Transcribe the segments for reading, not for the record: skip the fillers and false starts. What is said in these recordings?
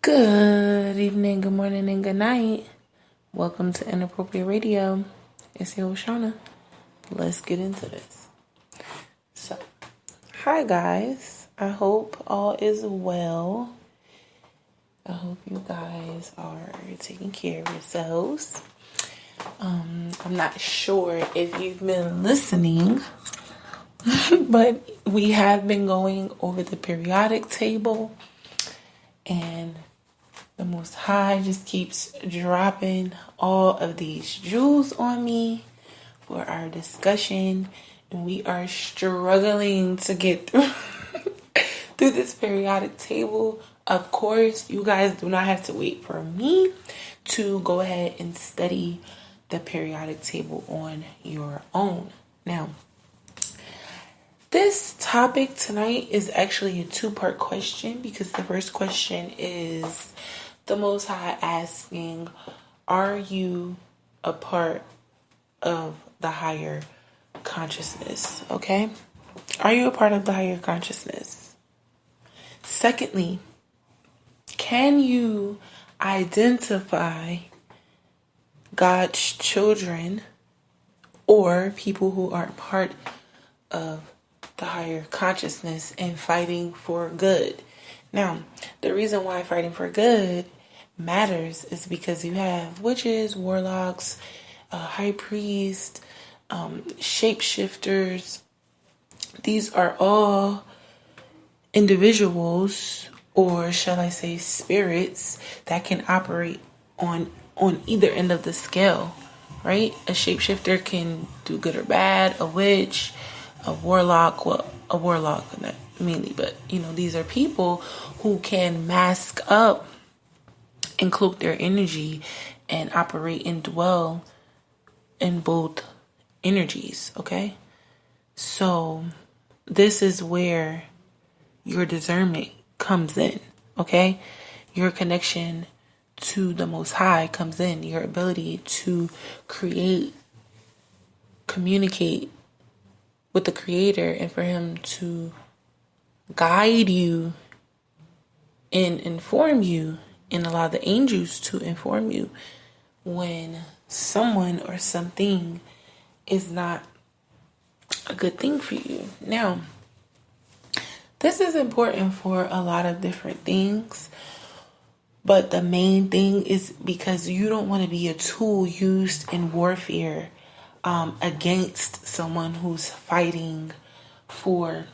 Good evening, good morning, and good night. Welcome to Inappropriate Radio. It's your Shauna. Let's get into this. So, hi guys. I hope all is well. I hope you guys are taking care of yourselves. I'm not sure if you've been listening, but we have been going over the periodic table, and the Most High just keeps dropping all of these jewels on me for our discussion, and we are struggling to get through through this periodic table. Of course, you guys do not have to wait for me to go ahead and study the periodic table on your own. Now, this topic tonight is actually a two-part question, because the first question is the Most High asking, are you a part of the higher consciousness? Okay? Are you a part of the higher consciousness? Secondly, can you identify God's children or people who are part of the higher consciousness and fighting for good? Now, the reason why fighting for good matters is because you have witches, warlocks, high priests, shapeshifters. These are all individuals, or shall I say spirits, that can operate on either end of the scale, right? A shapeshifter can do good or bad. A witch, a warlock, well, a warlock not mainly, but these are people who can mask up and cloak their energy and operate and dwell in both energies, okay? So this is where your discernment comes in, okay? Your connection to the Most High comes in. Your ability to create, communicate with the Creator, and for Him to guide you and inform you, and allow the angels to inform you when someone or something is not a good thing for you. Now, this is important for a lot of different things, but the main thing is because you don't want to be a tool used in warfare against someone who's fighting for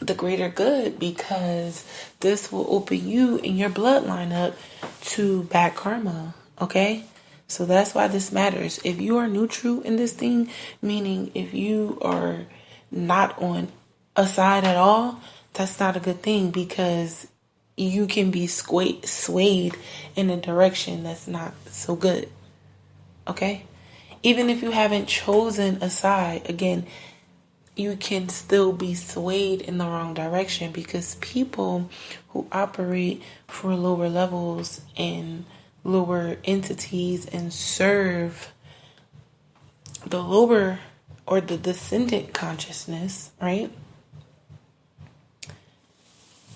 the greater good, because this will open you and your bloodline up to bad karma, okay? So that's why this matters. If you are neutral in this thing, meaning if you are not on a side at all, that's not a good thing, because you can be swayed in a direction that's not so good, okay? Even if you haven't chosen a side, again, you can still be swayed in the wrong direction, because people who operate for lower levels and lower entities and serve the lower or the descendant consciousness, right?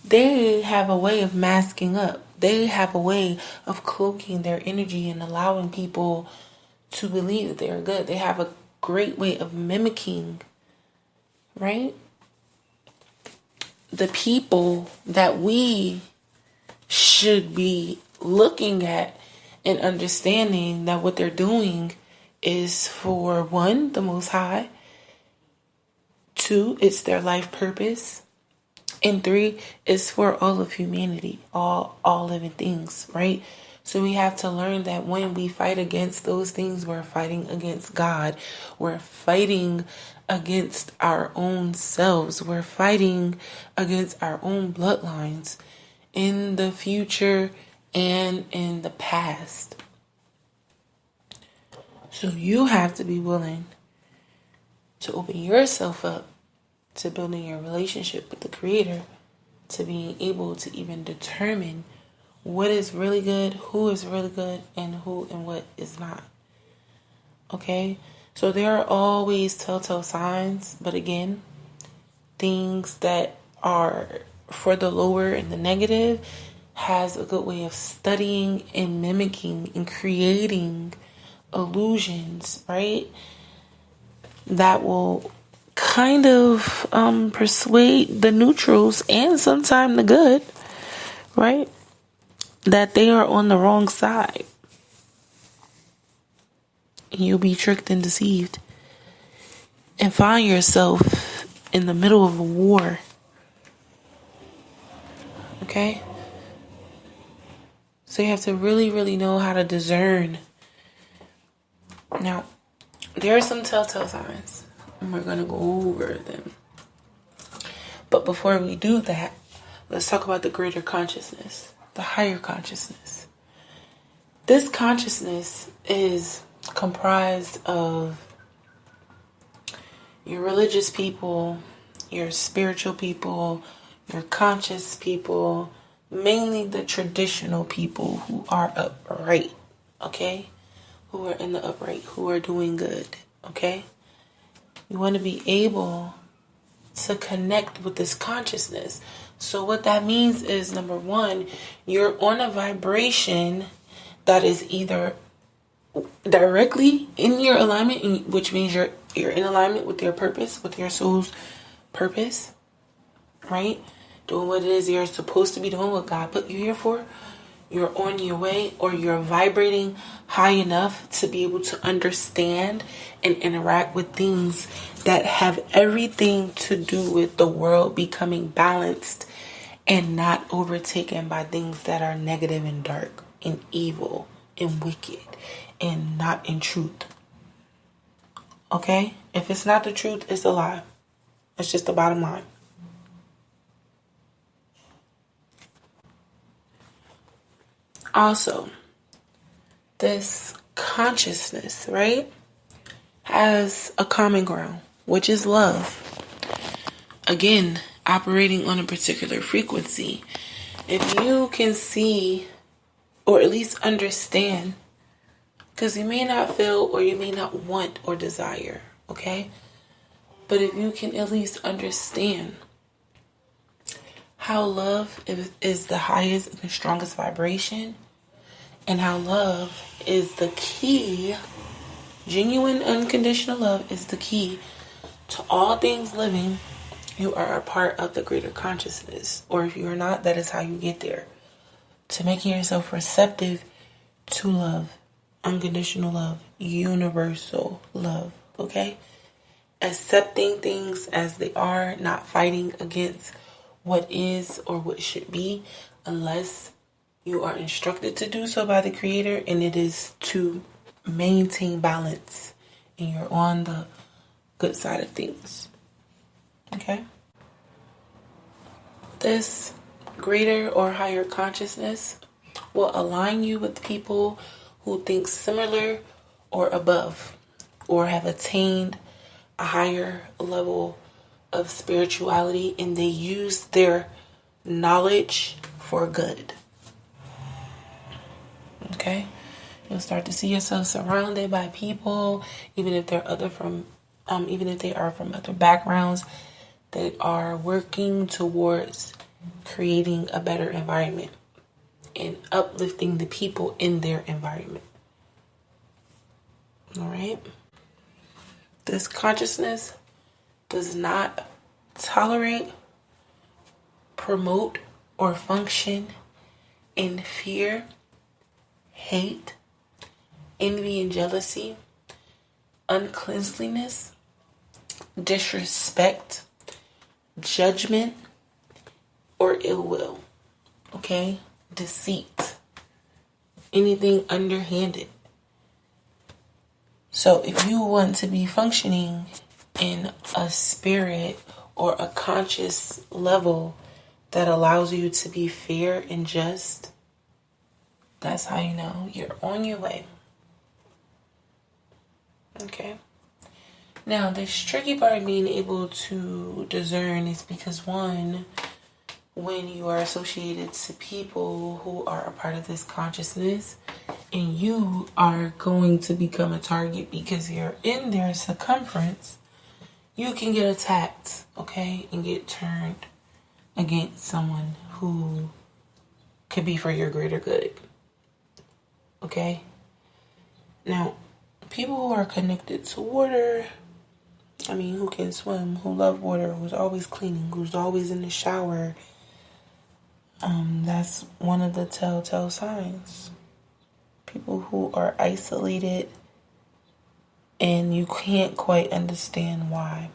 They have a way of masking up. They have a way of cloaking their energy and allowing people to believe that they are good. They have a great way of mimicking, right? The people that we should be looking at and understanding that what they're doing is for, one, the Most High, two, it's their life purpose, and three, it's for all of humanity, all living things, right? So we have to learn that when we fight against those things, we're fighting against God. We're fighting against our own selves. We're fighting against our own bloodlines in the future and in the past. So you have to be willing to open yourself up to building your relationship with the Creator, to being able to even determine what is really good, who is really good, and who and what is not. Okay? So there are always telltale signs, but again, things that are for the lower and the negative, has a good way of studying and mimicking and creating illusions, right? That will kind of persuade the neutrals and sometimes the good, right? That they are on the wrong side. And you'll be tricked and deceived and find yourself in the middle of a war. Okay? So you have to really, really know how to discern. Now, there are some telltale signs, and we're going to go over them. But before we do that, let's talk about the greater consciousness, the higher consciousness. This consciousness is comprised of your religious people, your spiritual people, your conscious people, mainly the traditional people who are upright, okay? Who are in the upright, who are doing good, okay? You want to be able to connect with this consciousness. So what that means is, number one, you're on a vibration that is either directly in your alignment, which means you're in alignment with your purpose, with your soul's purpose, right? Doing what it is you're supposed to be doing, what God put you here for. You're on your way, or you're vibrating high enough to be able to understand and interact with things that have everything to do with the world becoming balanced and not overtaken by things that are negative and dark and evil and wicked and not in truth. Okay? If it's not the truth, it's a lie. It's just the bottom line. Also, this consciousness, right, has a common ground, which is love. Again, operating on a particular frequency. If you can see, or at least understand, because you may not feel or you may not want or desire, okay? But if you can at least understand how love is the highest and the strongest vibration, and how love is the key, genuine unconditional love is the key to all things living, you are a part of the greater consciousness. Or if you are not, that is how you get there. To making yourself receptive to love, unconditional love, universal love, okay? Accepting things as they are, not fighting against what is or what should be, unless you are instructed to do so by the Creator, and it is to maintain balance and you're on the good side of things. Okay? This greater or higher consciousness will align you with people who think similar or above, or have attained a higher level of spirituality, and they use their knowledge for good. Okay? You'll start to see yourself surrounded by people, even if they're even if they are from other backgrounds, that are working towards creating a better environment and uplifting the people in their environment. All right? This consciousness does not tolerate, promote, or function in fear, hate, envy and jealousy, uncleanliness, disrespect, judgment, or ill will. Okay? Deceit. Anything underhanded. So if you want to be functioning in a spirit or a conscious level that allows you to be fair and just, that's how you know you're on your way. Okay? Now, this tricky part of being able to discern is because, one, when you are associated to people who are a part of this consciousness, and you are going to become a target because you're in their circumference, you can get attacked, okay, and get turned against someone who could be for your greater good. Okay? Now, people who are connected to water, who can swim, who love water, who's always cleaning, who's always in the shower, that's one of the telltale signs. People who are isolated and you can't quite understand why.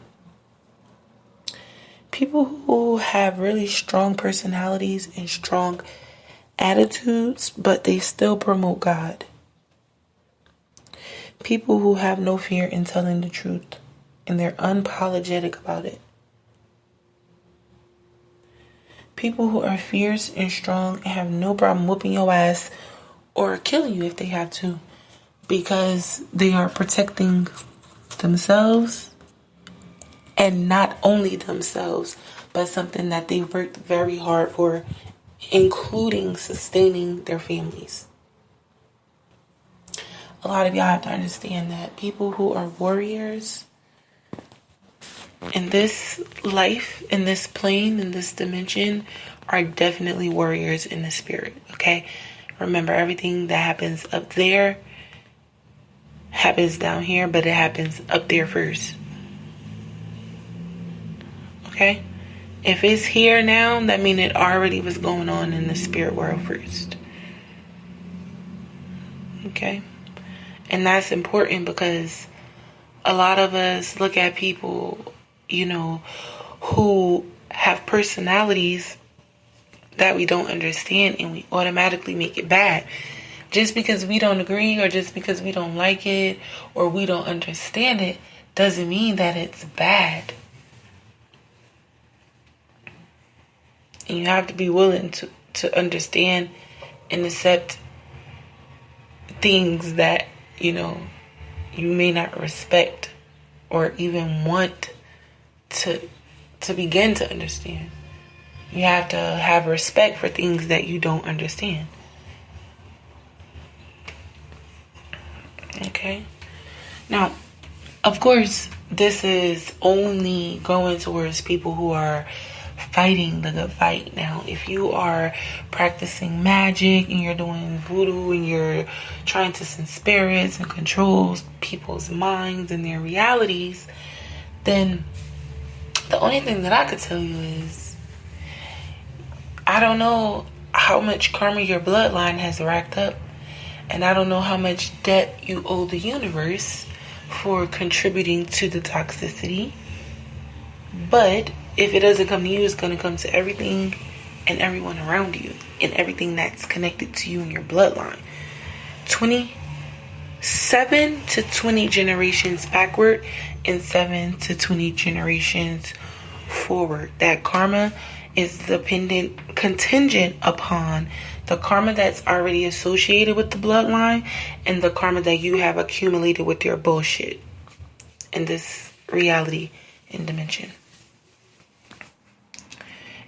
People who have really strong personalities and strong attitudes, but they still promote God. People who have no fear in telling the truth and they're unapologetic about it. People who are fierce and strong and have no problem whooping your ass or killing you if they have to, because they are protecting themselves, and not only themselves, but something that they worked very hard for, including sustaining their families. A lot of y'all have to understand that people who are warriors in this life, in this plane, in this dimension, are definitely warriors in the spirit, okay? Remember, everything that happens up there happens down here, but it happens up there first. Okay? If it's here now, that means it already was going on in the spirit world first. Okay? And that's important because a lot of us look at people, who have personalities that we don't understand, and we automatically make it bad. Just because we don't agree, or just because we don't like it, or we don't understand it, doesn't mean that it's bad. And you have to be willing to understand and accept things that, you may not respect or even want to begin to understand. You have to have respect for things that you don't understand. Okay? Now, of course, this is only going towards people who are fighting the good fight. Now, if you are practicing magic and you're doing voodoo and you're trying to send spirits and control people's minds and their realities, then the only thing that I could tell you is, I don't know how much karma your bloodline has racked up, and I don't know how much debt you owe the universe for contributing to the toxicity, but if it doesn't come to you, it's going to come to everything and everyone around you, and everything that's connected to you in your bloodline. 27 to 20 generations backward and 7 to 20 generations forward. That karma is contingent upon the karma that's already associated with the bloodline and the karma that you have accumulated with your bullshit in this reality and dimension.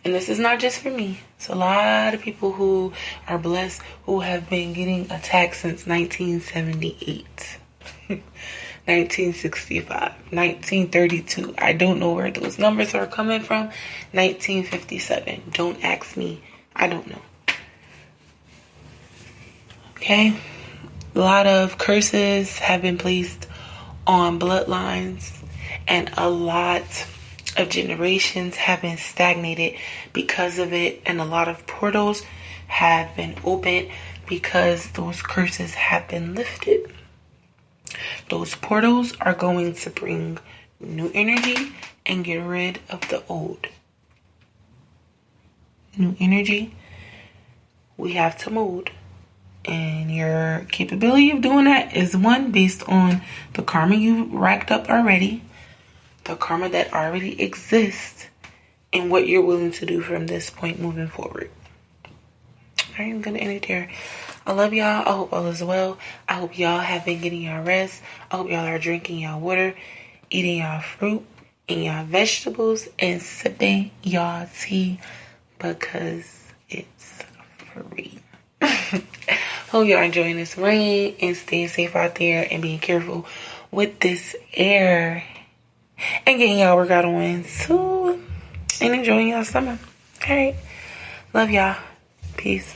And this is not just for me. It's a lot of people who are blessed who have been getting attacked since 1978, 1965, 1932. I don't know where those numbers are coming from. 1957. Don't ask me. I don't know. Okay? A lot of curses have been placed on bloodlines, and a lot of generations have been stagnated because of it, and a lot of portals have been opened because those curses have been lifted. Those portals are going to bring new energy and get rid of the old. New energy we have to mold, and your capability of doing that is one, based on the karma you racked up already, the karma that already exists, and what you're willing to do from this point moving forward. Alright, I'm gonna end it there. I love y'all. I hope all is well. I hope y'all have been getting y'all rest. I hope y'all are drinking y'all water, eating y'all fruit and y'all vegetables, and sipping y'all tea because it's free. Hope y'all enjoying this rain and staying safe out there and being careful with this air and getting y'all workout on too, and enjoying y'all summer. Alright, love y'all. Peace.